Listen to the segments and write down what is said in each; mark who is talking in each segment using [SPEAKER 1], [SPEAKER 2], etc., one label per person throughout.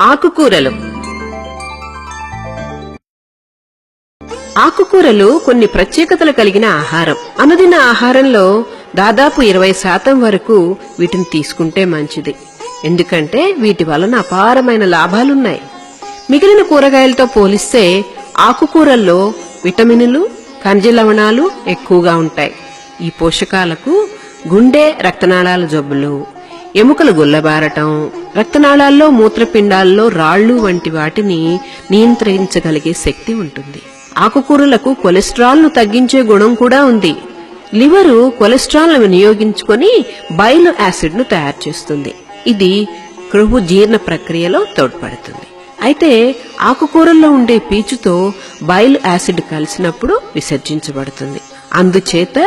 [SPEAKER 1] ఆకుకూరలు. ఆకుకూరలు కొన్ని ప్రత్యేకతలు కలిగిన ఆహారం. అనుదిన ఆహారంలో దాదాపు 20% వరకు వీటిని తీసుకుంటే మంచిది. ఎందుకంటే వీటి వలన అపారమైన లాభాలున్నాయి. మిగిలిన కూరగాయలతో పోలిస్తే ఆకుకూరల్లో విటమినులు, ఖనిజ లవణాలు ఎక్కువగా ఉంటాయి. ఈ పోషకాలకు గుండె, రక్తనాళాల జబ్బులు, ఎముకలు గుల్లబారటం, రక్తనాళాల్లో, మూత్రపిండాల్లో రాళ్లు వంటి వాటిని నియంత్రించగలిగే శక్తి ఉంటుంది. ఆకుకూరలకు కొలెస్ట్రాల్ ను తగ్గించే గుణం కూడా ఉంది. లివరు కొలెస్ట్రాల్ ను వినియోగించుకొని బైల్ యాసిడ్ ను తయారు చేస్తుంది. ఇది క్రొవ్వు జీర్ణ ప్రక్రియలో తోడ్పడుతుంది. అయితే ఆకుకూరల్లో ఉండే పీచుతో బైల్ యాసిడ్ కలిసినప్పుడు విసర్జించబడుతుంది. అందుచేత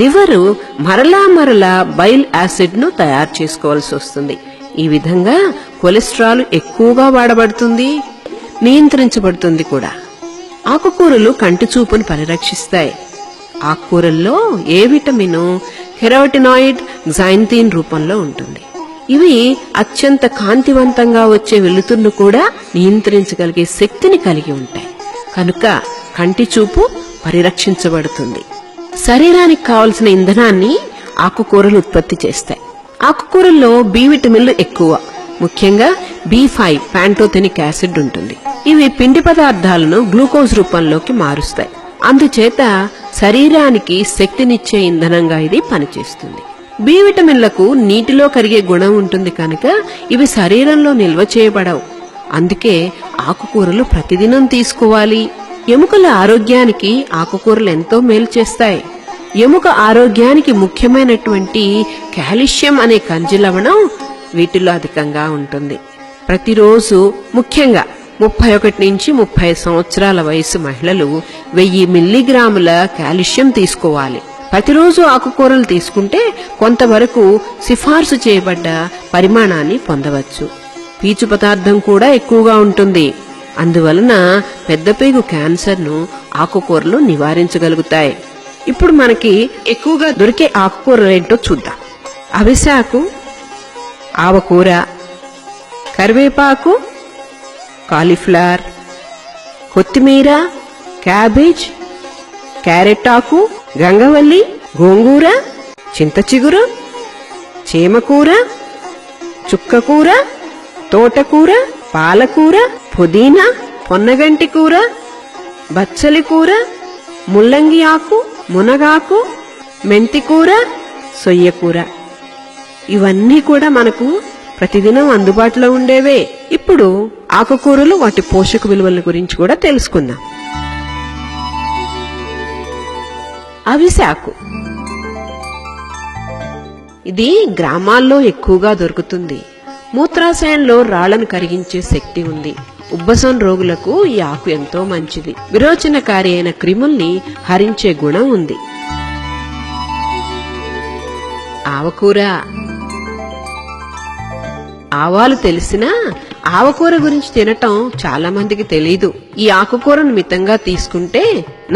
[SPEAKER 1] లివరు మరలా బైల్ యాసిడ్ ను తయారు చేసుకోవాల్సి వస్తుంది. ఈ విధంగా కొలెస్ట్రాల్ ఎక్కువగా వాడబడుతుంది, నియంత్రించబడుతుంది కూడా. ఆకుకూరలు కంటి చూపును పరిరక్షిస్తాయి. ఆకుకూరల్లో ఏ విటమిన్ కెరోటినాయిడ్, గ్జైంథిన్ రూపంలో ఉంటుంది. ఇవి అత్యంత కాంతివంతంగా వచ్చే వెలుతురును కూడా నియంత్రించగలిగే శక్తిని కలిగి ఉంటాయి. కనుక కంటి చూపు పరిరక్షించబడుతుంది. శరీరానికి కావలసిన ఇంధనాన్ని ఆకుకూరలు ఉత్పత్తి చేస్తాయి. ఆకుకూరల్లో బి విటమిన్లు ఎక్కువ, ముఖ్యంగా B5 ప్యాంటోథెనిక్ యాసిడ్ ఉంటుంది. ఇవి పిండి పదార్థాలను గ్లూకోజ్ రూపంలోకి మారుస్తాయి. అందుచేత శరీరానికి శక్తినిచ్చే ఇంధనంగా ఇది పనిచేస్తుంది. బి విటమిన్లకు నీటిలో కరిగే గుణం ఉంటుంది కనుక ఇవి శరీరంలో నిల్వ చేయబడవు. అందుకే ఆకుకూరలు ప్రతిదినం తీసుకోవాలి. ఎముకల ఆరోగ్యానికి ఆకుకూరలు ఎంతో మేలు చేస్తాయి. ఎముక ఆరోగ్యానికి ముఖ్యమైనటువంటి కాల్షియం అనే ఖనిజ లవణం వీటిలో అధికంగా ఉంటుంది. ప్రతిరోజు ముఖ్యంగా 31 నుంచి 30 సంవత్సరాల వయసు మహిళలు 1000 మిల్లీగ్రాముల కాల్షియం తీసుకోవాలి. ప్రతిరోజు ఆకుకూరలు తీసుకుంటే కొంతవరకు సిఫార్సు చేయబడ్డ పరిమాణాన్ని పొందవచ్చు. పీచు పదార్థం కూడా ఎక్కువగా ఉంటుంది. అందువలన పెద్దపేగు క్యాన్సర్ను ఆకుకూరలు నివారించగలుగుతాయి. ఇప్పుడు మనకి ఎక్కువగా దొరికే ఆకుకూరలేంటో చూద్దాం. అవిసాకు, ఆవకూర, కరివేపాకు, కాలీఫ్లవర్, కొత్తిమీర, క్యాబేజ్, క్యారెట్ ఆకు, గంగవల్లి, గోంగూర, చింతచిగురు, చీమకూర, చుక్కకూర, తోటకూర, పాలకూర, పుదీనా, పొన్నగంటి కూర, బచ్చలి కూర, ముల్లంగి ఆకు, మునగాకు, మెంతికూర, సొయ్యకూర. ఇవన్నీ కూడా మనకు ప్రతిదినం అందుబాటులో ఉండేవే. ఇప్పుడు ఆకుకూరలు, వాటి పోషక విలువల గురించి కూడా తెలుసుకుందాం. అవిసాకు ఇది గ్రామాల్లో ఎక్కువగా దొరుకుతుంది. మూత్రాశయంలో రాళ్లను కరిగించే శక్తి ఉంది. ఉబ్బసం రోగులకు ఈ ఆకు ఎంతో మంచిది. విరోచనకారి అయిన క్రిముల్ని హరించే గుణం ఉంది. ఆవకూర. ఆవాలు తెలిసినా ఆవకూర గురించి తినటం చాలా మందికి తెలీదు. ఈ ఆకుకూరను మితంగా తీసుకుంటే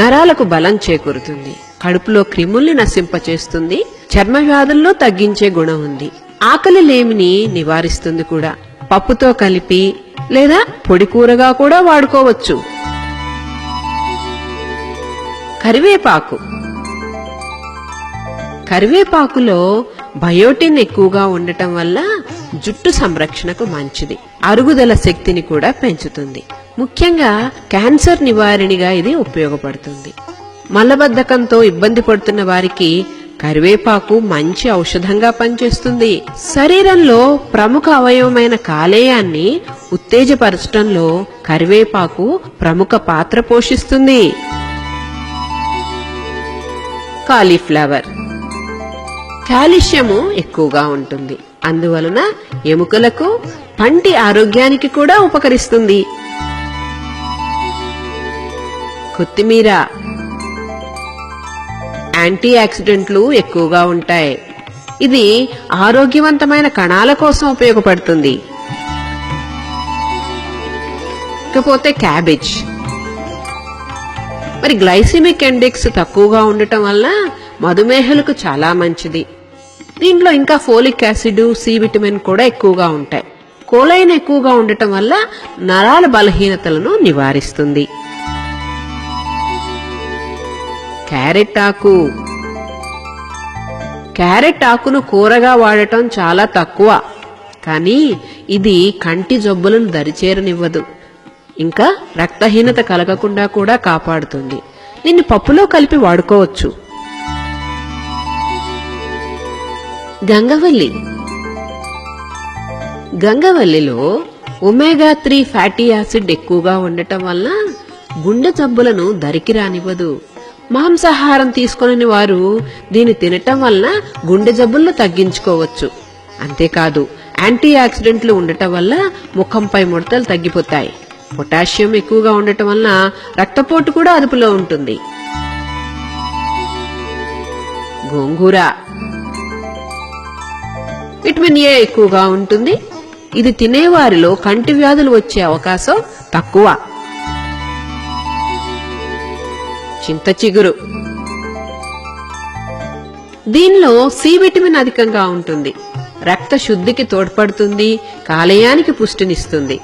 [SPEAKER 1] నరాలకు బలం చేకూరుతుంది, కడుపులో క్రిముల్ని నశింపచేస్తుంది, చర్మ వ్యాధుల్లో తగ్గించే గుణం ఉంది, ఆకలి లేమిని నివారిస్తుంది కూడా. పప్పుతో కలిపి లేదా పొడి కూరగా కూడా వాడుకోవచ్చు. కరివేపాకు. కరివేపాకులో బయోటిన్ ఎక్కువగా ఉండటం వల్ల జుట్టు సంరక్షణకు మంచిది. అరుగుదల శక్తిని కూడా పెంచుతుంది. ముఖ్యంగా క్యాన్సర్ నివారణగా ఇది ఉపయోగపడుతుంది. మలబద్ధకంతో ఇబ్బంది పడుతున్న వారికి కరివేపాకు మంచి ఔషధంగా పనిచేస్తుంది. శరీరంలో ప్రముఖ అవయవమైన కాలేయాన్ని ఉత్తేజపరచడంలో కరివేపాకు ప్రముఖ పాత్ర పోషిస్తుంది. కాలీఫ్లవర్. కాల్షియం ఎక్కువగా ఉంటుంది. అందువలన ఎముకలకు, పంటి ఆరోగ్యానికి కూడా ఉపకరిస్తుంది. కొత్తిమీర. యాంటీ ఆక్సిడెంట్లు ఎక్కువగా ఉంటాయి. ఇది ఆరోగ్యవంతమైన కణాల కోసం ఉపయోగపడుతుంది. ఇకపోతే క్యాబేజ్. మరి గ్లైసిమిక్ ఇండెక్స్ తక్కువగా ఉండటం వల్ల మధుమేహులకు చాలా మంచిది. దీంట్లో ఇంకా ఫోలిక్ యాసిడ్, సి విటమిన్ కూడా ఎక్కువగా ఉంటాయి. కోలైన్ ఎక్కువగా ఉండటం వల్ల నరాల బలహీనతలను నివారిస్తుంది. క్యారెట్ ఆకు. క్యారెట్ ఆకును కూరగా వాడటం చాలా తక్కువ, కానీ ఇది కంటి జబ్బులను దరిచేరనివ్వదు, ఇంకా రక్తహీనత కలగకుండా కూడా కాపాడుతుంది. దీన్ని పప్పులో కలిపి వాడుకోవచ్చు. గంగవల్లి. గంగవల్లిలో ఒమేగా 3 ఫ్యాటీ యాసిడ్ ఎక్కువగా ఉండటం వల్ల గుండె జబ్బులను దరికి రానివ్వదు. మాంసాహారం తీసుకొనని వారు దీన్ని తినటం వల్ల గుండె జబ్బులను తగ్గించుకోవచ్చు. అంతేకాదు, యాంటీ ఆక్సిడెంట్లు ఉండటం వల్ల ముఖంపై ముడతలు తగ్గిపోతాయి. పొటాషియం ఎక్కువగా ఉండటం వల్ల రక్తపోటు కూడా అదుపులో ఉంటుంది. గోంగూర. విటమిన్ ఏ ఎక్కువగా ఉంటుంది. ఇది తినేవారిలో కంటి వ్యాధులు వచ్చే అవకాశం తక్కువ. చింత చిగురు. దీనిలో సి విటమిన్ అధికంగా ఉంటుంది. రక్త శుద్ధికి తోడ్పడుతుంది, కాలేయానికి పుష్టినిస్తుంది.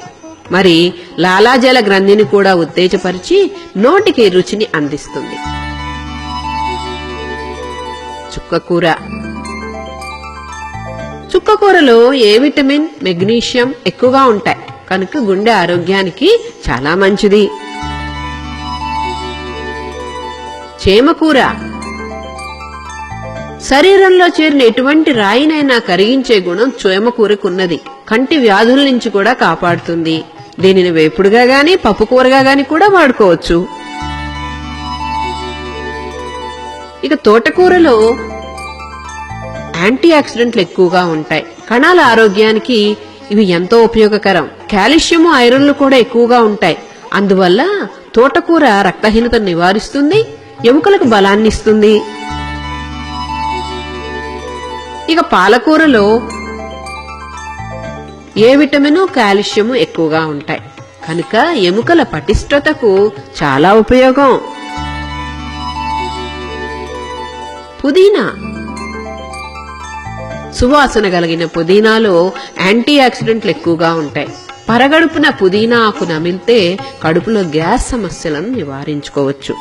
[SPEAKER 1] మరి లాలాజల గ్రంథిని కూడా ఉత్తేజపరిచి నోటికి రుచిని అందిస్తుంది. చుక్కకూర. చుక్కకూరలో ఏ విటమిన్, మెగ్నీషియం ఎక్కువగా ఉంటాయి కనుక గుండె ఆరోగ్యానికి చాలా మంచిది. చేమకూర. శరీరంలో చేరిన ఎటువంటి రాయినైనా కరిగించే గుణం చేమకూరకున్నది. కంటి వ్యాధుల నుంచి కూడా కాపాడుతుంది. దీనిని వేపుడుగా గాని పప్పుకూరగా గాని కూడా వాడుకోవచ్చు. ఇక తోటకూరలో యాంటీ ఆక్సిడెంట్లు ఎక్కువగా ఉంటాయి. కణాల ఆరోగ్యానికి ఇవి ఎంతో ఉపయోగకరం. కాల్షియం, ఐరన్లు కూడా ఎక్కువగా ఉంటాయి. అందువల్ల తోటకూర రక్తహీనతను నివారిస్తుంది, ఎముకలకు బలాన్ని ఇస్తుంది. ఇక పాలకూరలో ఏ విటమిన్, కాల్షియం ఎక్కువగా ఉంటాయి కనుక ఎముకల పటిష్టతకు చాలా ఉపయోగం. పుదీనా. సువాసన కలిగిన పుదీనాలో యాంటీ ఆక్సిడెంట్లు ఎక్కువగా ఉంటాయి. పరగడుపున పుదీనా ఆకు నమిలితే కడుపులో గ్యాస్ సమస్యలను నివారించుకోవచ్చు.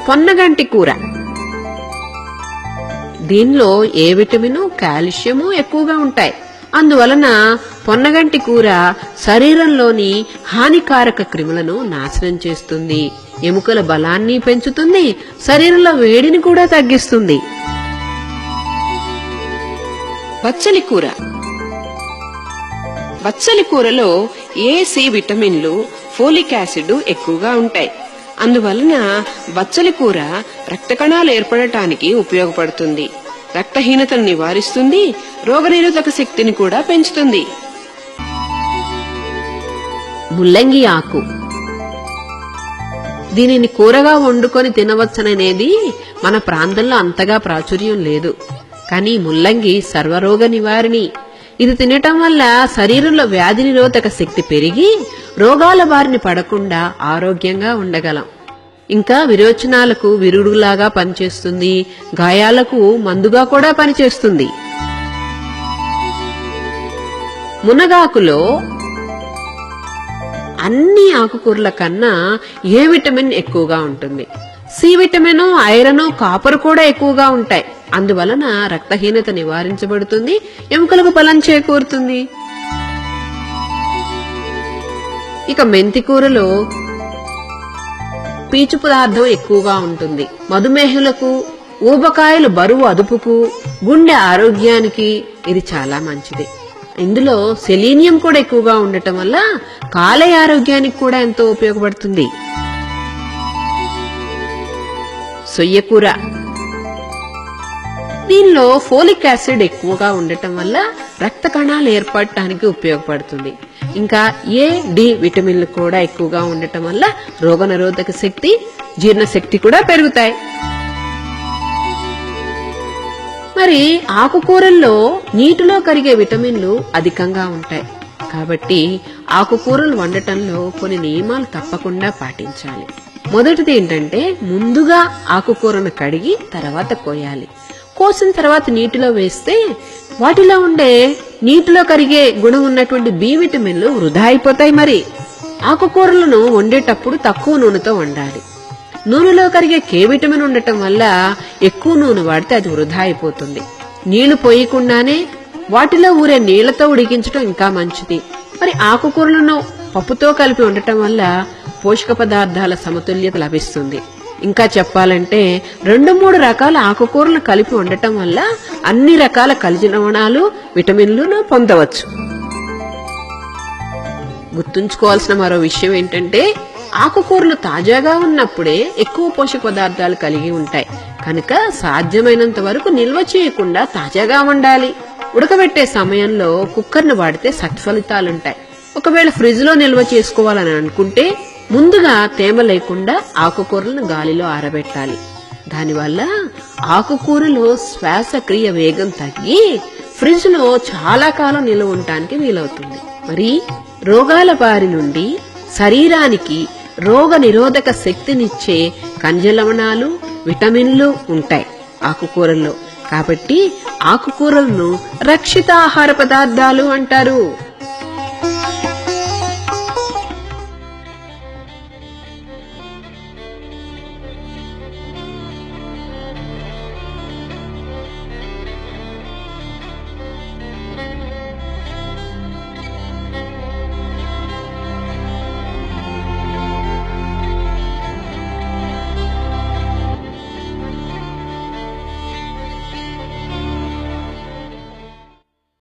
[SPEAKER 1] పొన్నగంటి కూర. దీనిలో ఏ విటమిన్, కాల్షియం ఎక్కువగా ఉంటాయి. అందువలన పొన్నగంటి కూర శరీరంలోని హానికారక క్రిములను నాశనం చేస్తుంది, ఎముకల బలాన్ని పెంచుతుంది, శరీరంలో వేడిని కూడా తగ్గిస్తుంది. బచ్చలి కూర. బచ్చలి కూరలో ఏ, సి విటమిన్లు, ఫోలిక్ యాసిడ్ ఎక్కువగా ఉంటాయి. అందువలన బచ్చలి కూర రక్త కణాలు ఏర్పడటానికి ఉపయోగపడుతుంది, రక్తహీనతను నివారిస్తుంది, రోగనిరోధక శక్తిని కూడా పెంచుతుంది. ముల్లంగి ఆకు. దీనిని కూరగా వండుకొని తినవచ్చననేది మన ప్రాంతంలో అంతగా ప్రాచుర్యం లేదు. కానీ ముల్లంగి సర్వరోగ నివారిణి. ఇది తినటం వల్ల శరీరంలో వ్యాధి నిరోధక శక్తి పెరిగి రోగాల బారిన పడకుండా ఆరోగ్యంగా ఉండగలం. ఇంకా విరోచనాలకు విరుగుడులాగా పనిచేస్తుంది, గాయాలకు మందుగా కూడా పనిచేస్తుంది. మునగాకులో అన్ని ఆకుకూరల కన్నా ఏ విటమిన్ ఎక్కువగా ఉంటుంది. సి విటమిన్, ఐరన్, కాపర్ కూడా ఎక్కువగా ఉంటాయి. అందువలన రక్తహీనత నివారించబడుతుంది, ఎముకలకు బలం చేకూరుతుంది. ఇక మెంతి కూరలో పీచు పదార్థం ఎక్కువగా ఉంటుంది. మధుమేహులకు, ఊబకాయలు బరువు అదుపుకు, గుండె ఆరోగ్యానికి ఇది చాలా మంచిది. ఇందులో సెలీనియం కూడా ఎక్కువగా ఉండటం వల్ల కాలేయ ఆరోగ్యానికి కూడా ఎంతో ఉపయోగపడుతుంది. సొయ్యకూర. దీనిలో ఫోలిక్ యాసిడ్ ఎక్కువగా ఉండటం వల్ల రక్త కణాలు ఏర్పడటానికి ఉపయోగపడుతుంది. ఇంకా ఏ, డి విటమిన్లు కూడా ఎక్కువగా ఉండటం వల్ల రోగనిరోధక శక్తి, జీర్ణశక్తి కూడా పెరుగుతాయి. మరి ఆకుకూరల్లో నీటిలో కరిగే విటమిన్లు అధికంగా ఉంటాయి. కాబట్టి ఆకుకూరలు వండటంలో కొన్ని నియమాలు తప్పకుండా పాటించాలి. మొదటిది ఏంటంటే ముందుగా ఆకుకూరను కడిగి తర్వాత కోయాలి. కోసిన తర్వాత నీటిలో వేస్తే వాటిలో ఉండే నీటిలో కరిగే గుణం ఉన్నటువంటి బి విటమిన్లు వృధా అయిపోతాయి. మరి ఆకుకూరలను వండేటప్పుడు తక్కువ నూనెతో వండాలి. నూనెలో కరిగే కే విటమిన్ ఉండటం వల్ల ఎక్కువ నూనె వాడితే అది వృధా అయిపోతుంది. నీళ్లు పోయకుండానే వాటిలో ఊరే నీళ్లతో ఉడికించడం ఇంకా మంచిది. మరి ఆకుకూరలను పప్పుతో కలిపి ఉండటం వల్ల పోషక పదార్థాల సమతుల్యత లభిస్తుంది. ఇంకా చెప్పాలంటే 2-3 రకాల ఆకుకూరలను కలిపి ఉండటం వల్ల అన్ని రకాల ఖనిజ లవణాలు, విటమిన్లను పొందవచ్చు. గుర్తుంచుకోవాల్సిన మరో విషయం ఏంటంటే ఆకుకూరలు తాజాగా ఉన్నప్పుడే ఎక్కువ పోషక పదార్థాలు కలిగి ఉంటాయి కనుక సాధ్యమైనంత వరకు నిల్వ చేయకుండా తాజాగా వండాలి. ఉడకబెట్టే సమయంలో కుక్కర్ను వాడితే సత్ఫలితాలుంటాయి. ఒకవేళ ఫ్రిడ్జ్ లో నిల్వ చేసుకోవాలని అనుకుంటే ముందుగా తేమ లేకుండా ఆకుకూరలను గాలిలో ఆరబెట్టాలి. దానివల్ల ఆకుకూరలో శ్వాసక్రియ వేగం తగ్గి ఫ్రిడ్జ్ లో చాలా కాలం నిల్వ ఉండటానికి వీలవుతుంది. మరి రోగాల బారి నుండి శరీరానికి రోగ నిరోధక శక్తినిచ్చే ఖనిజ లవణాలు, విటమిన్లు ఉంటాయి ఆకుకూరల్లో. కాబట్టి ఆకుకూరలను రక్షిత ఆహార పదార్థాలు అంటారు.